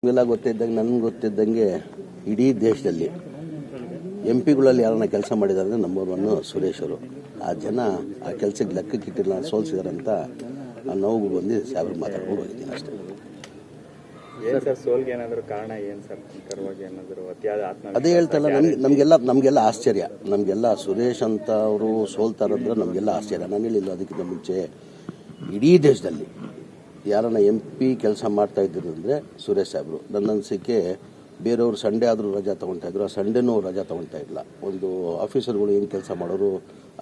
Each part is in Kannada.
ನಿಮಗೆಲ್ಲ ಗೊತ್ತಿದ್ದಂಗೆ ನನಗೆ ಗೊತ್ತಿದ್ದಂಗೆ ಇಡೀ ದೇಶದಲ್ಲಿ ಎಂಪಿಗಳಲ್ಲಿ ಯಾರನ್ನ ಕೆಲಸ ಮಾಡಿದ್ದಾರೆ ಅಂದರೆ ನಂಬರ್ ಒನ್ ಸುರೇಶ್ ಅವರು. ಆ ಜನ ಆ ಕೆಲಸಕ್ಕೆ ಲೆಕ್ಕಕ್ಕಿಟ್ಟಿಲ್ಲ, ಸೋಲ್ಸಿದಾರಂತ ಆ ನೋವು ಬಂದು ಸಾಬ್ರು ಮಾತಾಡ್ಕೊಂಡು ಹೋಗಿದ್ದೀನಿ ಅಷ್ಟೇ. ಏನು ಸರ್ ಸೋಲ್ಗೆ ಏನಾದರೂ ಕಾರಣ ಏನು ಸರ್? ನಿಖರವಾಗಿ ಏನಾದರೂ ಅತಿಯಾದ ಅದೇ ಹೇಳ್ತಲ್ಲ, ನಮಗೆಲ್ಲ ಆಶ್ಚರ್ಯ. ನಮಗೆಲ್ಲ ಸುರೇಶ್ ಅಂತ ಅವರು ಸೋಲ್ತಾರಂದ್ರೆ ನಮಗೆಲ್ಲ ಆಶ್ಚರ್ಯ. ನಾನು ಹೇಳಿಲ್ಲ ಅದಕ್ಕಿಂತ ಮುಂಚೆ ಇಡೀ ದೇಶದಲ್ಲಿ ಯಾರನ್ನ MP ಕೆಲಸ ಮಾಡ್ತಾ ಇದ್ರು ಅಂದರೆ ಸುರೇಶ್ ಸಾಹೇಬರು. ನನ್ನ ಅನಿಸಿಕೆ ಬೇರೆಯವರು ಸಂಡೇ ಆದರೂ ರಜಾ ತೊಗೊಳ್ತಾ ಇದ್ರು, ಆ ಸಂಡೇನೂ ರಜಾ ತೊಗೊಳ್ತಾ ಇಲ್ಲ. ಒಂದು ಆಫೀಸರ್ಗಳು ಏನು ಕೆಲಸ ಮಾಡೋರು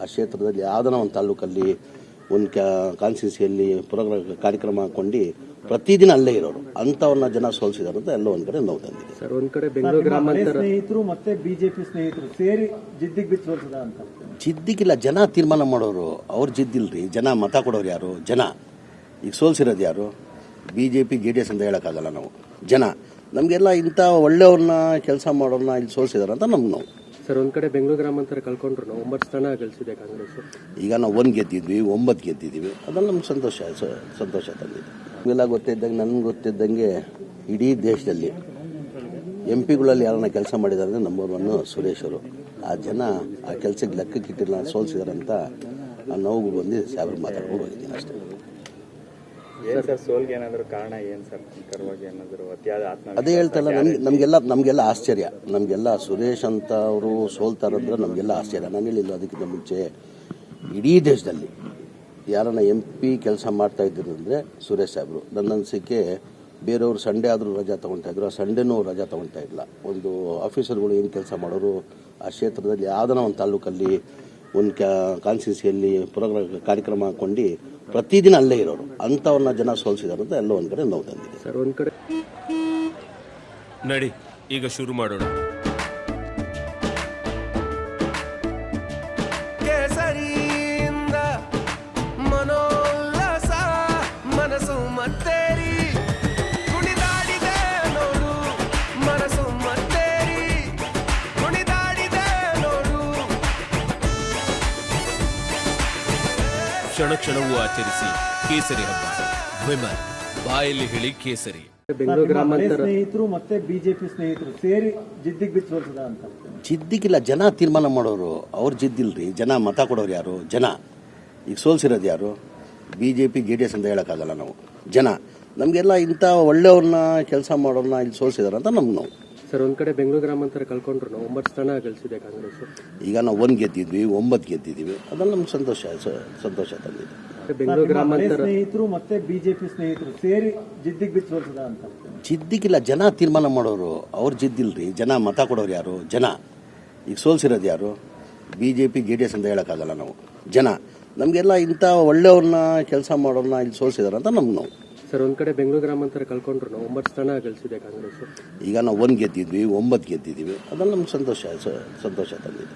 ಆ ಕ್ಷೇತ್ರದಲ್ಲಿ ಯಾವುದನ್ನ ಒಂದು ತಾಲೂಕಲ್ಲಿ ಒಂದು ಕಾನ್ಸ್ಟಿಟ್ಯೂನ್ಸಿಯಲ್ಲಿ ಕಾರ್ಯಕ್ರಮ ಹಾಕೊಂಡು ಪ್ರತಿದಿನ ಅಲ್ಲೇ ಇರೋರು ಅಂಥವ್ರನ್ನ ಜನ ಸೋಲಿಸಿದಾರೆ ಅಂತ ಎಲ್ಲ ಒಂದು ಕಡೆ ನೋವು ತಂದಿದೆ ಸರ್. ಒಂದು ಕಡೆ ಬೆಂಗಳೂರು ಗ್ರಾಮಾಂತರ ಸ್ನೇಹಿತರು ಮತ್ತೆ ಬಿಜೆಪಿ ಸ್ನೇಹಿತರು ಸೇರಿ ಜಿದ್ದಿಗೆ ಬಿಚ್ಚ ಸೋಲ್ಸದ ಅಂತ. ಜಿದ್ದಿಗಿಲ್ಲ, ಜನ ತೀರ್ಮಾನ ಮಾಡೋರು. ಅವ್ರು ಜಿದ್ದಿಲ್ರಿ, ಜನ ಮತ ಕೊಡೋರು ಯಾರು? ಜನ. ಈಗ ಸೋಲ್ಸಿರೋದು ಯಾರು? BJP JDS ಅಂತ ಹೇಳೋಕ್ಕಾಗಲ್ಲ ನಾವು. ಜನ ನಮಗೆಲ್ಲ ಇಂಥ ಒಳ್ಳೆಯವ್ರನ್ನ ಕೆಲಸ ಮಾಡೋರನ್ನ ಇಲ್ಲಿ ಸೋಲ್ಸಿದಾರೆ ಅಂತ ನಮ್ಗೆ ನೋವು. ಸರ್, ಒಂದ್ ಕಡೆ ಬೆಂಗಳೂರು ಗ್ರಾಮಾಂತರ ಕಳ್ಕೊಂಡ್ರು ನಾವು 9 ಸ್ಥಾನ ಗಳಿಸಿದೆ ಕಾಂಗ್ರೆಸ್. ಈಗ ನಾವು 1 ಗೆದ್ದಿದ್ವಿ, 9 ಗೆದ್ದಿದ್ದೀವಿ. ಅದೆಲ್ಲ ನಮ್ಗೆ ಸಂತೋಷ ತಂದಿದೆ. ನಿಮಗೆಲ್ಲ ಗೊತ್ತಿದ್ದಂಗೆ ನನಗೆ ಗೊತ್ತಿದ್ದಂಗೆ ಇಡೀ ದೇಶದಲ್ಲಿ ಎಂಪಿಗಳಲ್ಲಿ ಯಾರನ್ನ ಕೆಲಸ ಮಾಡಿದ್ದಾರೆ ಅಂದರೆ ನಂಬರ್ ಒನ್ ಸುರೇಶ್ ಅವರು. ಆ ಜನ ಆ ಕೆಲಸಕ್ಕೆ ಲೆಕ್ಕಕ್ಕಿಟ್ಟಿಲ್ಲ, ಸೋಲ್ಸಿದಾರಂತ ಆ ನೋವು ಬಂದು ಸಾಬ್ರು ಮಾತಾಡ್ಕೊಂಡು ಹೋಗಿದ್ದೀನಿ ಅಷ್ಟೇ. ಏನು ಸರ್ ಸೋಲ್ಗೆ ಏನಾದರೂ ಕಾರಣ ಏನು ಸರ್? ನಿಖರವಾಗಿ ಏನಾದರೂ ಅತಿಯಾದ ಅದೇ ಹೇಳ್ತಲ್ಲ, ನಮಗೆಲ್ಲ ಆಶ್ಚರ್ಯ. ನಮಗೆಲ್ಲ ಸುರೇಶ್ ಅಂತ ಅವರು ಸೋಲ್ತಾರಂದ್ರೆ ನಮಗೆಲ್ಲ ಆಶ್ಚರ್ಯ. ನಾನು ಹೇಳಿಲ್ಲ ಅದಕ್ಕಿಂತ ಮುಂಚೆ ಇಡೀ ದೇಶದಲ್ಲಿ ಯಾರನ್ನ MP ಕೆಲಸ ಮಾಡ್ತಾ ಇದ್ರು ಅಂದರೆ ಸುರೇಶ್ ಸಾಹೇಬರು. ನನ್ನ ಅನಿಸಿಕೆ ಬೇರೆಯವರು ಸಂಡೇ ಆದರೂ ರಜಾ ತೊಗೊಳ್ತಾ ಇದ್ರು, ಆ ಸಂಡೇನೂ ರಜಾ ತೊಗೊಳ್ತಾ ಇಲ್ಲ. ಒಂದು ಆಫೀಸರ್ಗಳು ಏನು ಕೆಲಸ ಮಾಡೋರು ಆ ಕ್ಷೇತ್ರದಲ್ಲಿ ಯಾವುದನ್ನ ಒಂದು ತಾಲೂಕಲ್ಲಿ ಒಂದು ಕಾನ್ಸ್ಟಿಟ್ಯೂನ್ಸಿಯಲ್ಲಿ ಕಾರ್ಯಕ್ರಮ ಹಾಕೊಂಡು ಪ್ರತಿದಿನ ಅಲ್ಲೇ ಇರೋರು ಅಂಥವ್ರನ್ನ ಜನ ಸೋಲಿಸಿದಾರೆ ಅಂತ ಎಲ್ಲ ಒಂದು ಕಡೆ ನೋವು ತಂದಿದೆ. ಸರ್, ಒಂದ್ ಕಡೆ ನಡಿ ಈಗ ಶುರು ಮಾಡೋಣ. ಕೇಸರಿಯಿಂದ ಮನೋಲ್ಲಾಸ ಮನಸ್ಸು ಮತ್ತೇರಿ ಕುಣಿದಾಡಿದೆ ನೋಡು, ಮನಸ್ಸು ಮತ್ತೇರಿ ಕುಣಿದಾಡಿದೆ ನೋಡು. ಕ್ಷಣ ಕ್ಷಣವೂ ಆಚರಿಸಿ ಕೇಸರಿ ಹಬ್ಬ. ವಿಮಲ್ ಬಾಯಲ್ಲಿ ಹೇಳಿ ಕೇಸರಿ. ಬೆಂಗಳೂರು ಗ್ರಾಮಾಂತರ ಸ್ನೇಹಿತರು ಮತ್ತೆ ಬಿಜೆಪಿ ಸ್ನೇಹಿತರು ಸೇರಿ ಜಿದ್ದಿಗೆ ಬಿಚ್ಚ ಸೋಲ್ಸದ ಅಂತ. ಜಿದ್ದಿಗಿಲ್ಲ, ಜನ ತೀರ್ಮಾನ ಮಾಡೋರು. ಅವ್ರು ಜಿದ್ದಿಲ್ರಿ, ಜನ ಮತ ಕೊಡೋರು ಯಾರು? ಜನ. ಈಗ ಸೋಲ್ಸಿರೋದು ಯಾರು? BJP JDS ಅಂತ ಹೇಳೋಕ್ಕಾಗಲ್ಲ ನಾವು. ಜನ ನಮಗೆಲ್ಲ ಇಂಥ ಒಳ್ಳೆಯವ್ರನ್ನ ಕೆಲಸ ಮಾಡೋರನ್ನ ಇಲ್ಲಿ ಸೋಲ್ಸಿದಾರೆ ಅಂತ ನಮ್ಗೆ ನೋವು. ಸರ್, ಒಂದ್ ಕಡೆ ಬೆಂಗಳೂರು ಗ್ರಾಮಾಂತರ ಕಳ್ಕೊಂಡ್ರು ನಾವು 9 ಸ್ಥಾನ ಗಳಿಸಿದೆ ಕಾಂಗ್ರೆಸ್. ಈಗ ನಾವು 1 ಗೆದ್ದಿದ್ವಿ, 9 ಗೆದ್ದಿದ್ದೀವಿ. ಅದೆಲ್ಲ ನಮ್ಗೆ ಸಂತೋಷ ತಂದಿದೆ. ಬೆಂಗಳೂರು ಗ್ರಾಮಾಂತರ ಸ್ನೇಹಿತರು ಮತ್ತೆ ಬಿಜೆಪಿ ಸ್ನೇಹಿತರು ಸೇರಿ ಜಿದ್ದಿಗೆ ಬಿಚ್ಚ ಸೋಲ್ಸದ ಅಂತ. ಜಿದ್ದಿಗಿಲ್ಲ, ಜನ ತೀರ್ಮಾನ ಮಾಡೋರು. ಅವ್ರು ಜಿದ್ದಿಲ್ರಿ, ಜನ ಮತ ಕೊಡೋರು ಯಾರು? ಜನ. ಈಗ ಸೋಲ್ಸಿರೋದು ಯಾರು? BJP JDS ಅಂತ ಹೇಳೋಕ್ಕಾಗಲ್ಲ ನಾವು. ಜನ ನಮಗೆಲ್ಲ ಇಂಥ ಒಳ್ಳೆಯವ್ರನ್ನ ಕೆಲಸ ಮಾಡೋರನ್ನ ಇಲ್ಲಿ ಸೋಲ್ಸಿದಾರೆ ಅಂತ ನಮ್ಗೆ ನೋವು. ಸರ್, ಒಂದ್ ಕಡೆ ಬೆಂಗಳೂರು ಗ್ರಾಮಾಂತರ ಕಳ್ಕೊಂಡ್ರು ನಾವು 9 ಸ್ಥಾನ ಗಳಿಸಿದೆ ಕಾಂಗ್ರೆಸ್. ಈಗ ನಾವು 1 ಗೆದ್ದಿದ್ವಿ, 9 ಗೆದ್ದಿದ್ದೀವಿ. ಅದೆಲ್ಲ ನಮ್ಗೆ ಸಂತೋಷ ತಂದಿದೆ.